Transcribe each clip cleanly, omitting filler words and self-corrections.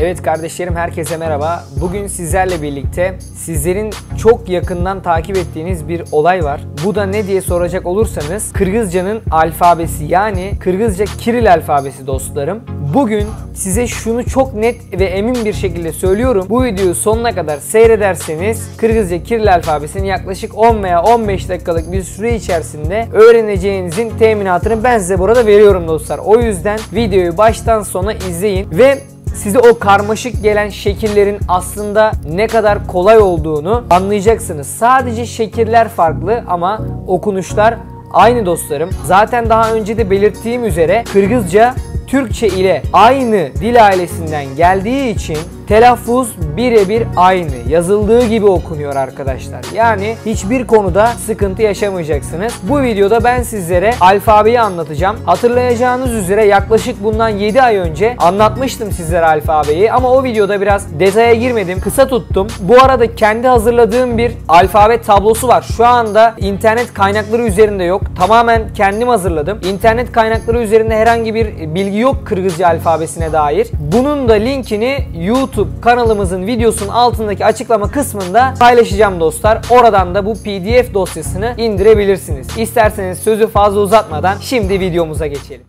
Evet kardeşlerim, herkese merhaba. Bugün sizlerle birlikte sizlerin çok yakından takip ettiğiniz bir olay var. Bu da ne diye soracak olursanız Kırgızca'nın alfabesi, yani Kırgızca Kiril alfabesi dostlarım. Bugün size şunu çok net ve emin bir şekilde söylüyorum. Bu videoyu sonuna kadar seyrederseniz Kırgızca Kiril alfabesini yaklaşık 10 veya 15 dakikalık bir süre içerisinde öğreneceğinizin teminatını ben size burada veriyorum dostlar. O yüzden videoyu baştan sona izleyin ve size o karmaşık gelen şekillerin aslında ne kadar kolay olduğunu anlayacaksınız. Sadece şekiller farklı ama okunuşlar aynı dostlarım. Zaten daha önce de belirttiğim üzere Kırgızca Türkçe ile aynı dil ailesinden geldiği için telaffuz birebir aynı. Yazıldığı gibi okunuyor arkadaşlar. Yani hiçbir konuda sıkıntı yaşamayacaksınız. Bu videoda ben sizlere alfabeyi anlatacağım. Hatırlayacağınız üzere yaklaşık bundan 7 ay önce anlatmıştım sizlere alfabeyi. Ama o videoda biraz detaya girmedim. Kısa tuttum. Bu arada kendi hazırladığım bir alfabe tablosu var. Şu anda internet kaynakları üzerinde yok. Tamamen kendim hazırladım. İnternet kaynakları üzerinde herhangi bir bilgi yok Kırgızca alfabesine dair. Bunun da linkini YouTube kanalımızın videosunun altındaki açıklama kısmında paylaşacağım dostlar. Oradan da bu PDF dosyasını indirebilirsiniz. İsterseniz sözü fazla uzatmadan şimdi videomuza geçelim.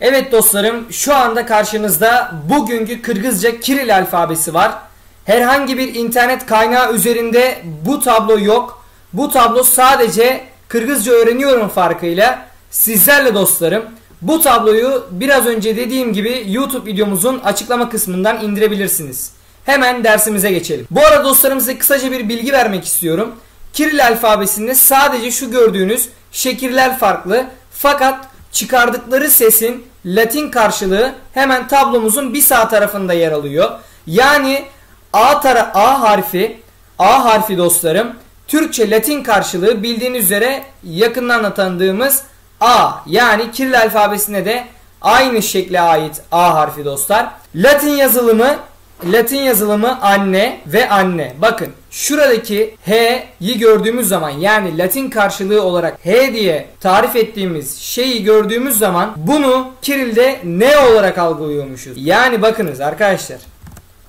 Evet dostlarım, şu anda karşınızda bugünkü Kırgızca Kiril alfabesi var. Herhangi bir internet kaynağı üzerinde bu tablo yok. Bu tablo sadece Kırgızca öğreniyorum farkıyla sizlerle dostlarım. Bu tabloyu biraz önce dediğim gibi YouTube videomuzun açıklama kısmından indirebilirsiniz. Hemen dersimize geçelim. Bu arada dostlarım, size kısaca bir bilgi vermek istiyorum. Kiril alfabesinde sadece şu gördüğünüz şekiller farklı. Fakat çıkardıkları sesin Latin karşılığı hemen tablomuzun bir sağ tarafında yer alıyor. Yani A harfi dostlarım, Türkçe Latin karşılığı bildiğiniz üzere yakından tanıdığımız A, yani Kiril alfabesine de aynı şekle ait A harfi dostlar. Latin yazılımı anne ve anne. Bakın şuradaki H'yi gördüğümüz zaman, yani Latin karşılığı olarak H diye tarif ettiğimiz şeyi gördüğümüz zaman bunu Kiril'de ne olarak algılıyormuşuz. Yani bakınız arkadaşlar,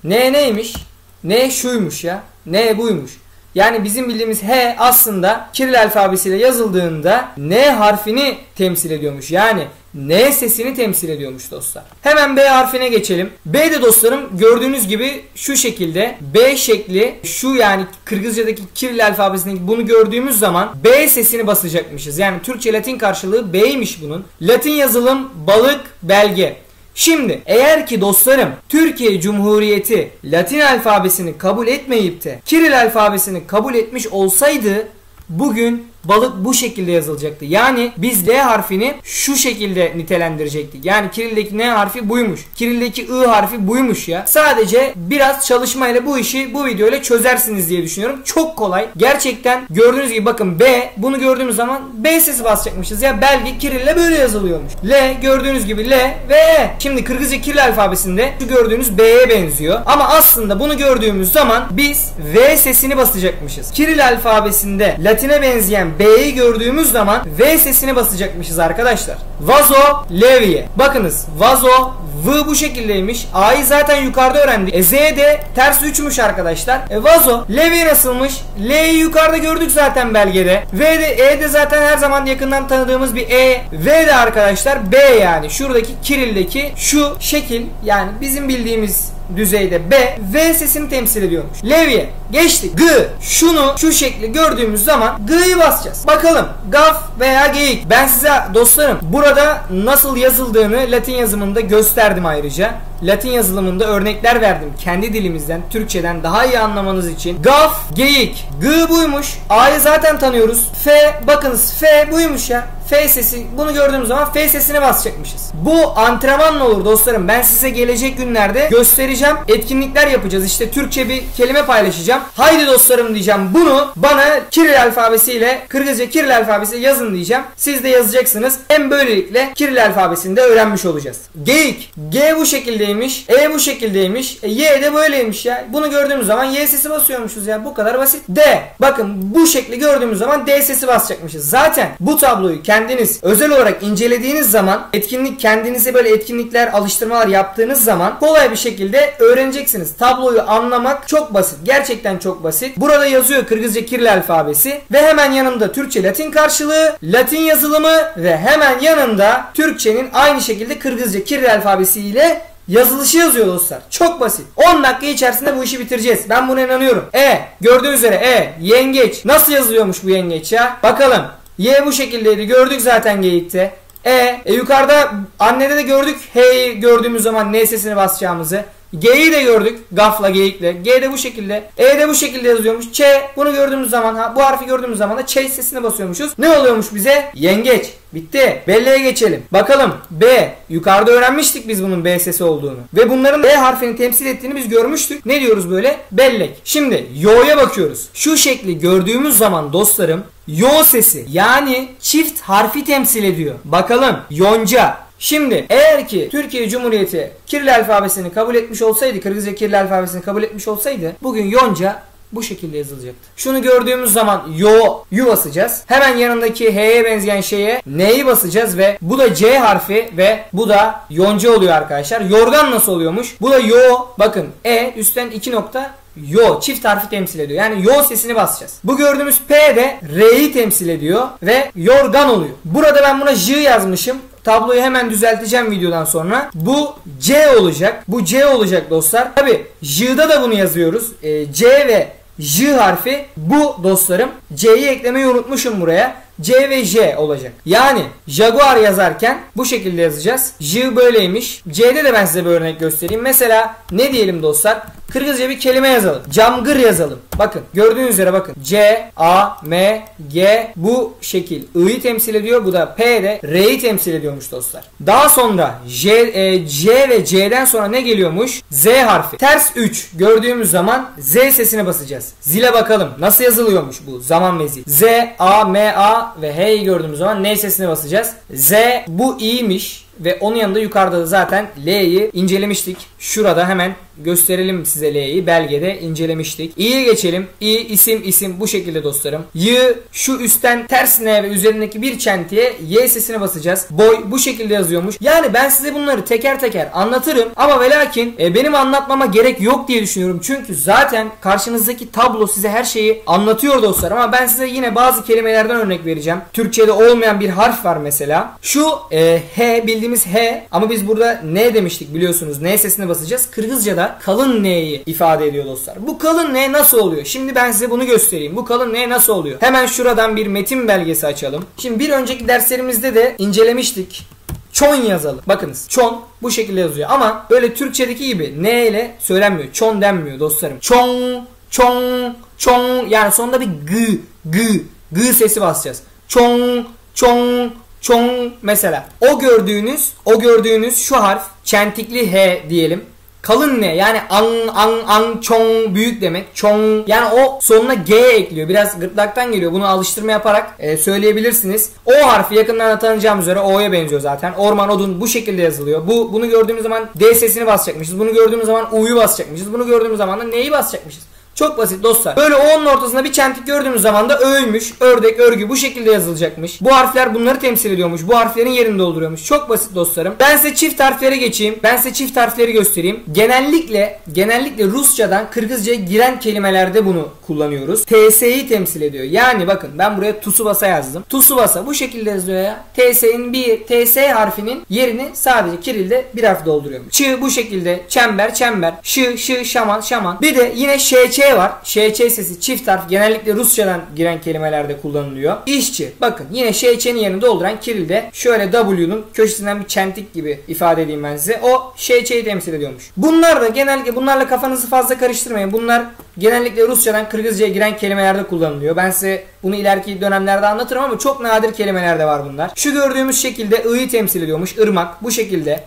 ne neymiş? Ne şuymuş ya. Ne buymuş. Yani bizim bildiğimiz H aslında Kiril alfabesiyle yazıldığında N harfini temsil ediyormuş. Yani N sesini temsil ediyormuş dostlar. Hemen B harfine geçelim. B de dostlarım gördüğünüz gibi şu şekilde B şekli, şu yani Kırgızcadaki Kiril alfabesindeki bunu gördüğümüz zaman B sesini basacakmışız. Yani Türkçe Latin karşılığı B'ymiş bunun. Latin yazılım balık, belge. Şimdi eğer ki dostlarım Türkiye Cumhuriyeti Latin alfabesini kabul etmeyip de Kiril alfabesini kabul etmiş olsaydı bugün balık bu şekilde yazılacaktı. Yani biz L harfini şu şekilde nitelendirecektik. Yani Kiril'deki N harfi buymuş. Kiril'deki I harfi buymuş ya. Sadece biraz çalışmayla bu işi bu videoyla çözersiniz diye düşünüyorum. Çok kolay. Gerçekten gördüğünüz gibi bakın B, bunu gördüğümüz zaman B sesi basacakmışız. Ya belge Kiril'le böyle yazılıyormuş. L gördüğünüz gibi L ve E. Şimdi Kırgızca Kiril alfabesinde şu gördüğünüz B'ye benziyor. Ama aslında bunu gördüğümüz zaman biz V sesini basacakmışız. Kiril alfabesinde Latin'e benzeyen B'yi gördüğümüz zaman V sesini basacakmışız arkadaşlar. Vazo, levye. Bakınız vazo, V bu şekildeymiş. A'yı zaten yukarıda öğrendik. Z de ters 3'müş arkadaşlar. Vazo, levye nasılmış? L'yi yukarıda gördük zaten belgede. V de, E de zaten her zaman yakından tanıdığımız bir E. V de arkadaşlar B, yani şuradaki Kiril'deki şu şekil, yani bizim bildiğimiz düzeyde B, V sesini temsil ediyormuş. Levye geçtik. G, şunu şu şekli gördüğümüz zaman G'yi basacağız. Bakalım gaf veya geyik. Ben size dostlarım burada nasıl yazıldığını Latin yazımında gösterdim ayrıca. Latin yazılımında örnekler verdim. Kendi dilimizden, Türkçeden daha iyi anlamanız için. Gaf, geyik. G buymuş. A'yı zaten tanıyoruz. F, bakınız F buymuş ya. F sesi, bunu gördüğümüz zaman F sesine basacakmışız. Bu antrenmanla olur dostlarım. Ben size gelecek günlerde göstereceğim. Etkinlikler yapacağız. İşte Türkçe bir kelime paylaşacağım. Haydi dostlarım diyeceğim. Bunu bana Kiril alfabesiyle, Kırgızca Kiril alfabesiyle yazın diyeceğim. Siz de yazacaksınız. Hem böylelikle Kiril alfabesini de öğrenmiş olacağız. Geyik. G bu şekildeymiş. E bu şekildeymiş. Y de böyleymiş ya. Bunu gördüğümüz zaman Y sesi basıyormuşuz ya. Bu kadar basit. D. Bakın bu şekli gördüğümüz zaman D sesi basacakmışız. Zaten bu tabloyu kendi kendiniz özel olarak incelediğiniz zaman, kendinize böyle etkinlikler, alıştırmalar yaptığınız zaman kolay bir şekilde öğreneceksiniz. Tabloyu anlamak çok basit. Gerçekten çok basit. Burada yazıyor Kırgızca Kiril alfabesi ve hemen yanında Türkçe Latin karşılığı, Latin yazılımı ve hemen yanında Türkçenin aynı şekilde Kırgızca Kiril alfabesi ile yazılışı yazıyor dostlar. Çok basit. 10 dakika içerisinde bu işi bitireceğiz. Ben buna inanıyorum. Gördüğünüz üzere yengeç. Nasıl yazılıyormuş bu yengeç ya? Bakalım. Y bu şekildeydi. Gördük zaten geyikte. Yukarıda annede de gördük. H'yi gördüğümüz zaman N sesini basacağımızı. G'yi de gördük. Gafla, geyikle. G de bu şekilde. E de bu şekilde yazıyormuş. Ç, bunu gördüğümüz zaman, bu harfi gördüğümüz zaman da Ç sesini basıyormuşuz. Ne oluyormuş bize? Yengeç. Bitti. Belleğe geçelim. Bakalım. B. Yukarıda öğrenmiştik biz bunun B sesi olduğunu. Ve bunların B harfini temsil ettiğini biz görmüştük. Ne diyoruz böyle? Bellek. Şimdi Yo'ya bakıyoruz. Şu şekli gördüğümüz zaman dostlarım, Yo sesi yani çift harfi temsil ediyor. Bakalım. Yonca. Şimdi eğer ki Türkiye Cumhuriyeti Kiril alfabesini kabul etmiş olsaydı, Kırgızca Kiril alfabesini kabul etmiş olsaydı bugün Yonca bu şekilde yazılacaktı. Şunu gördüğümüz zaman Yu basacağız. Hemen yanındaki H'ye benzeyen şeye N'yi basacağız ve bu da C harfi ve bu da Yonca oluyor arkadaşlar. Yorgan nasıl oluyormuş? Bu da Yo. Bakın üstten 2 nokta Yo çift harfi temsil ediyor. Yani Yo sesini basacağız. Bu gördüğümüz P de R'yi temsil ediyor ve yorgan oluyor. Burada ben buna J yazmışım. Tabloyu hemen düzelteceğim videodan sonra. Bu C olacak. Bu C olacak dostlar. Tabi J'da da bunu yazıyoruz. C ve J harfi bu dostlarım. C'yi eklemeyi unutmuşum buraya. C ve J olacak. Yani Jaguar yazarken bu şekilde yazacağız. J böyleymiş. C'de de ben size bir örnek göstereyim. Mesela ne diyelim dostlar? Kırgızca bir kelime yazalım. Camgır yazalım. Bakın gördüğünüz üzere bakın. C, A, M, G bu şekil I'yi temsil ediyor. Bu da P de R'yi temsil ediyormuş dostlar. Daha sonra C ve C'den sonra ne geliyormuş? Z harfi. Ters 3 gördüğümüz zaman Z sesini basacağız. Zile bakalım. Nasıl yazılıyormuş bu zaman ve zil? Z, A, M, A ve H'yi gördüğümüz zaman N sesini basacağız. Z bu i'ymiş ve onun yanında yukarıda da zaten L'yi incelemiştik. Şurada hemen gösterelim size L'yi. Belgede incelemiştik. İ'ye geçelim. İ isim bu şekilde dostlarım. Y şu üstten ters N ve üzerindeki bir çentiye Y sesini basacağız. Boy bu şekilde yazıyormuş. Yani ben size bunları teker teker anlatırım ama ve lakin benim anlatmama gerek yok diye düşünüyorum. Çünkü zaten karşınızdaki tablo size her şeyi anlatıyor dostlar ama ben size yine bazı kelimelerden örnek vereceğim. Türkçe'de olmayan bir harf var mesela. Şu H bildiğimiz H ama biz burada N demiştik biliyorsunuz. N sesini basacağız. Kırgızca'da kalın N'yi ifade ediyor dostlar. Bu kalın N nasıl oluyor? Şimdi ben size bunu göstereyim. Bu kalın N nasıl oluyor? Hemen şuradan bir metin belgesi açalım. Şimdi bir önceki derslerimizde de incelemiştik. Çon yazalım. Bakınız çon bu şekilde yazıyor ama böyle Türkçedeki gibi N ile söylenmiyor. Çon denmiyor dostlarım. Çon, çon, çon yani sonunda bir g sesi basacağız. Çon, çon, çon mesela. O gördüğünüz şu harf çentikli H diyelim. Kalın ne? Yani an çong büyük demek. Çong yani o sonuna G ekliyor. Biraz gırtlaktan geliyor. Bunu alıştırma yaparak söyleyebilirsiniz. O harfi yakından tanıyacağım üzere O'ya benziyor zaten. Orman odun bu şekilde yazılıyor. Bunu gördüğümüz zaman D sesini basacakmışız. Bunu gördüğümüz zaman U'yu basacakmışız. Bunu gördüğümüz zaman da N'yi basacakmışız. Çok basit dostlar. Böyle O'nun ortasında bir çentik gördüğümüz zaman da Ö'ymüş. Ördek, örgü bu şekilde yazılacakmış. Bu harfler bunları temsil ediyormuş. Bu harflerin yerini dolduruyormuş. Çok basit dostlarım. Ben size çift harflere geçeyim. Ben size çift harfleri göstereyim. Genellikle Rusçadan Kırgızca'ya giren kelimelerde bunu kullanıyoruz. TS'yi temsil ediyor. Yani bakın ben buraya Tsubasa yazdım. Tsubasa bu şekilde yazıyor ya. TS harfinin yerini sadece Kiril'de bir harf dolduruyormuş. Ç bu şekilde çember. Ş şaman. Bir de yine ŞÇ var. ŞÇ sesi çift harf genellikle Rusçadan giren kelimelerde kullanılıyor. İşçi. Bakın yine ŞÇ'nin yerini dolduran Kiril'de şöyle W'nun köşesinden bir çentik gibi ifade edeyim ben size. O ŞÇ'yi temsil ediyormuş. Bunlar da genellikle bunlarla kafanızı fazla karıştırmayın. Bunlar genellikle Rusçadan Kırgızca'ya giren kelimelerde kullanılıyor. Ben size bunu ileriki dönemlerde anlatırım ama çok nadir kelimeler de var bunlar. Şu gördüğümüz şekilde I'yi temsil ediyormuş. Irmak bu şekilde.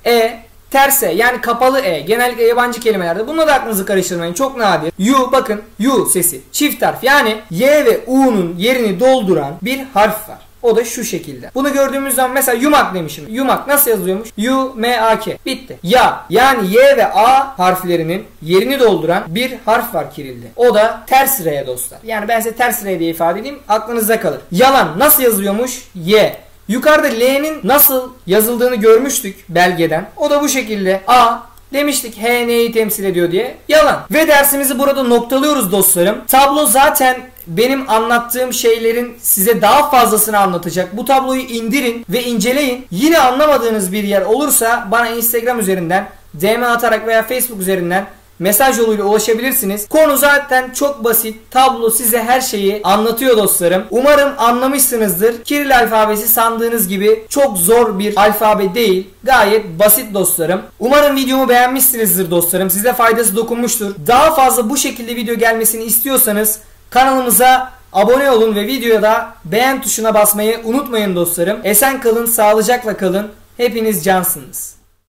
Terse yani kapalı genellikle yabancı kelimelerde. Bununla da aklınızı karıştırmayın. Çok nadir. Bakın U sesi çift harf. Yani Y ve U'nun yerini dolduran bir harf var. O da şu şekilde. Bunu gördüğümüz zaman mesela yumak demişim. Yumak nasıl yazılıyormuş? U-M-A-K. Bitti. Ya yani Y ve A harflerinin yerini dolduran bir harf var Kiril'de. O da ters R dostlar. Yani ben size ters R diye ifade edeyim. Aklınızda kalır. Yalan nasıl yazılıyormuş? Y. Yukarıda L'nin nasıl yazıldığını görmüştük belgeden. O da bu şekilde. A. Demiştik H neyi temsil ediyor diye. Yalan. Ve dersimizi burada noktalıyoruz dostlarım. Tablo zaten benim anlattığım şeylerin size daha fazlasını anlatacak. Bu tabloyu indirin ve inceleyin. Yine anlamadığınız bir yer olursa bana Instagram üzerinden DM atarak veya Facebook üzerinden mesaj yoluyla ulaşabilirsiniz. Konu zaten çok basit. Tablo size her şeyi anlatıyor dostlarım. Umarım anlamışsınızdır. Kiril alfabesi sandığınız gibi çok zor bir alfabe değil. Gayet basit dostlarım. Umarım videomu beğenmişsinizdir dostlarım. Size faydası dokunmuştur. Daha fazla bu şekilde video gelmesini istiyorsanız kanalımıza abone olun ve videoya da beğen tuşuna basmayı unutmayın dostlarım. Esen kalın, sağlıcakla kalın. Hepiniz cansınız.